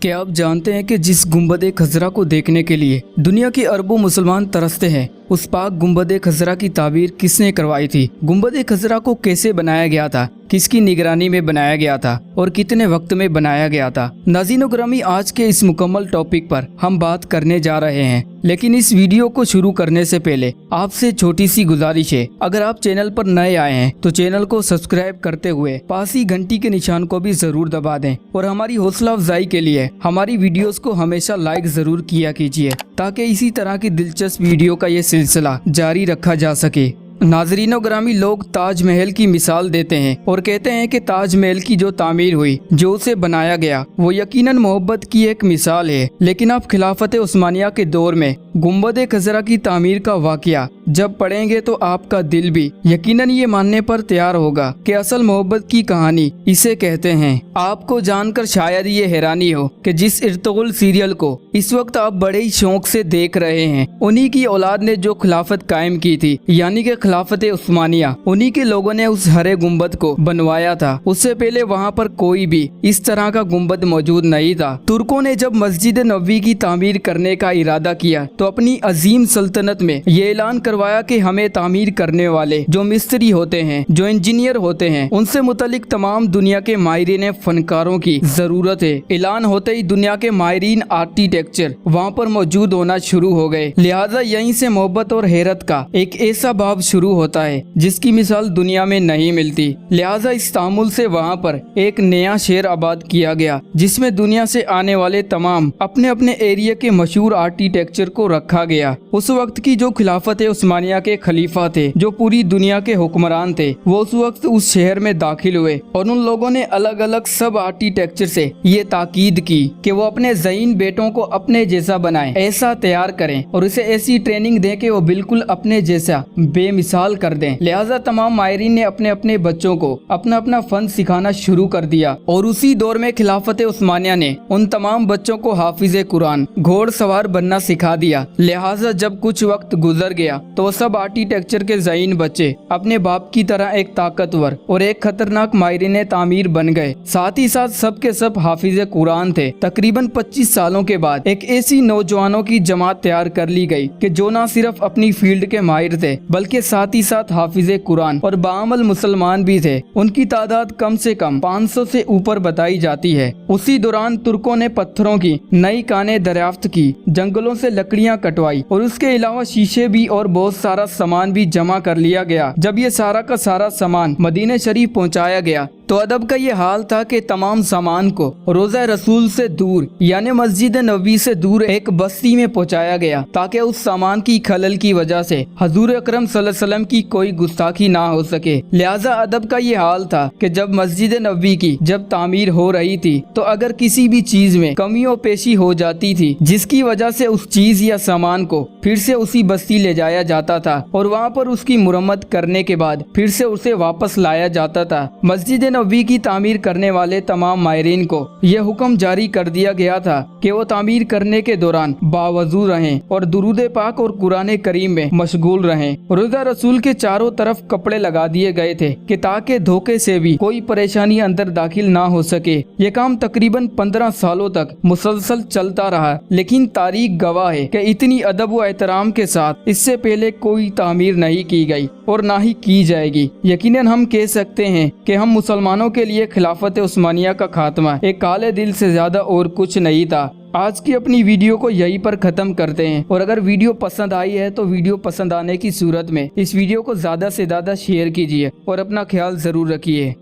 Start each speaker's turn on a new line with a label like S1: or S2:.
S1: क्या आप जानते हैं कि जिस गुंबद खजरा को देखने के लिए दुनिया के अरबों मुसलमान तरसते हैं, उस पाक गुंबद खजरा की ताबीर किसने करवाई थी? गुंबद खजरा को कैसे बनाया गया था, किसकी निगरानी में बनाया गया था और कितने वक्त में बनाया गया था? नाज़रीन ग्रामी, आज के इस मुकम्मल टॉपिक पर हम बात करने जा रहे हैं, लेकिन इस वीडियो को शुरू करने से पहले आपसे छोटी सी गुजारिश है, अगर आप चैनल पर नए आए हैं तो चैनल को सब्सक्राइब करते हुए पास ही घंटी के निशान को भी जरूर दबा दें और हमारी हौसला अफजाई के लिए हमारी वीडियोस को हमेशा लाइक जरूर किया कीजिए, ताकि इसी तरह की दिलचस्प वीडियो का ये सिलसिला जारी रखा जा सके। नाजरीनो ग्रामी, लोग ताजमहल की मिसाल देते हैं और कहते हैं कि ताजमहल की जो तामीर हुई, जो उसे बनाया गया, वो यकीनन मोहब्बत की एक मिसाल है। लेकिन आप खिलाफत उस्मानिया के दौर में गुंबद खजरा की तामीर का वाकया जब पढ़ेंगे तो आपका दिल भी यकीनन ये मानने पर तैयार होगा कि असल मोहब्बत की कहानी इसे कहते हैं। आपको जानकर शायद ये हैरानी हो कि जिस इर्तुगरुल सीरियल को इस वक्त आप बड़े ही शौक से देख रहे हैं, उन्हीं की औलाद ने जो खिलाफत कायम की थी, यानी कि खिलाफत उस्मानिया, उन्हीं के लोगों ने उस हरे गुंबद को बनवाया था। उससे पहले वहाँ पर कोई भी इस तरह का गुंबद मौजूद नहीं था। तुर्कों ने जब मस्जिद नबवी की तामीर करने का इरादा किया तो अपनी अजीम सल्तनत में ये ऐलान करवाया कि हमें तामीर करने वाले जो मिस्त्री होते हैं, जो इंजीनियर होते हैं, उनसे मुतलिक तमाम दुनिया के माहिरीन फनकारों की जरूरत है। ऐलान होते ही दुनिया के माहिरीन आर्किटेक्चर वहाँ पर मौजूद होना शुरू हो गए। लिहाजा यहीं से मोहब्बत और हैरत का एक ऐसा बाब शुरू होता है जिसकी मिसाल दुनिया में नहीं मिलती। लिहाजा इस्तांबुल से वहाँ पर एक नया शहर आबाद किया गया, जिसमें दुनिया से आने वाले तमाम अपने अपने एरिया के मशहूर आर्किटेक्चर को रखा गया। उस वक्त की जो खिलाफत उस्मानिया के खलीफा थे, जो पूरी दुनिया के हुक्मरान थे, वो उस वक्त उस शहर में दाखिल हुए और उन लोगों ने अलग अलग सब आर्किटेक्चर से ये ताकीद की कि वो अपने ज़हीन बेटों को अपने जैसा बनाएं, ऐसा तैयार करें और उसे ऐसी ट्रेनिंग दें कि वो बिल्कुल अपने जैसा बेमिसाल कर दें। लिहाजा तमाम माहिरीन ने अपने अपने बच्चों को अपना अपना फन सिखाना शुरू कर दिया और उसी दौर में खिलाफत उस्मानिया ने उन तमाम बच्चों को हाफिज कुरान, घोड़सवार बनना सिखा दिया। लिहाजा जब कुछ वक्त गुजर गया तो सब आर्किटेक्चर के ज़हीन बच्चे अपने बाप की तरह एक ताकतवर और एक खतरनाक माहिरीन तामीर बन गए। साथ ही साथ सब के सब हाफिज कुरान थे। तकरीबन 25 सालों के बाद एक ऐसी नौजवानों की जमात तैयार कर ली गई कि जो न सिर्फ अपनी फील्ड के माहिर थे, बल्कि साथ ही साथ हाफिज कुरान और बाअमल मुसलमान भी थे। उनकी तादाद कम से कम 500 से ऊपर बताई जाती है। उसी दौरान तुर्कों ने पत्थरों की नई कानें दरियाफ्त की, जंगलों से लकड़ियां कटवाई और उसके अलावा शीशे भी और बहुत सारा सामान भी जमा कर लिया गया। जब ये सारा का सारा सामान मदीना शरीफ पहुंचाया गया तो अदब का ये हाल था कि तमाम सामान को रोज़ा रसूल से दूर, यानी मस्जिद नबवी से दूर एक बस्ती में पहुंचाया गया, ताकि उस सामान की खलल की वजह से हजूर अकरम सल्लल्लाहु अलैहि वसल्लम की कोई गुस्ताखी ना हो सके। लिहाजा अदब का ये हाल था कि जब मस्जिद नबवी की जब तामीर हो रही थी तो अगर किसी भी चीज में कमियों पेशी हो जाती थी, जिसकी वजह से उस चीज या सामान को फिर से उसी बस्ती ले जाया जाता था और वहाँ पर उसकी मुरम्मत करने के बाद फिर से उसे वापस लाया जाता था। मस्जिद नबवी की तामीर करने वाले तमाम माहिरीन को यह हुक्म जारी कर दिया गया था कि वो तामीर करने के दौरान बावजू रहें और दुरूद पाक और कुरान करीम में मशगूल रहें। रोज़ा रसूल के चारों तरफ कपड़े लगा दिए गए थे कि ताकि धोखे से भी कोई परेशानी अंदर दाखिल ना हो सके। ये काम तकरीबन 15 सालों तक मुसलसल चलता रहा, लेकिन तारीख गवाह है कि इतनी अदब व एहतराम के साथ इससे पहले कोई तामीर नहीं की गई और ना ही की जाएगी। यकीनन हम कह सकते हैं कि हम मुसलमानों के लिए खिलाफत उस्मानिया का खात्मा एक काले दिल से ज्यादा और कुछ नहीं था। आज की अपनी वीडियो को यहीं पर खत्म करते हैं और अगर वीडियो पसंद आई है तो वीडियो पसंद आने की सूरत में इस वीडियो को ज्यादा से ज्यादा शेयर कीजिए और अपना ख्याल जरूर रखिए।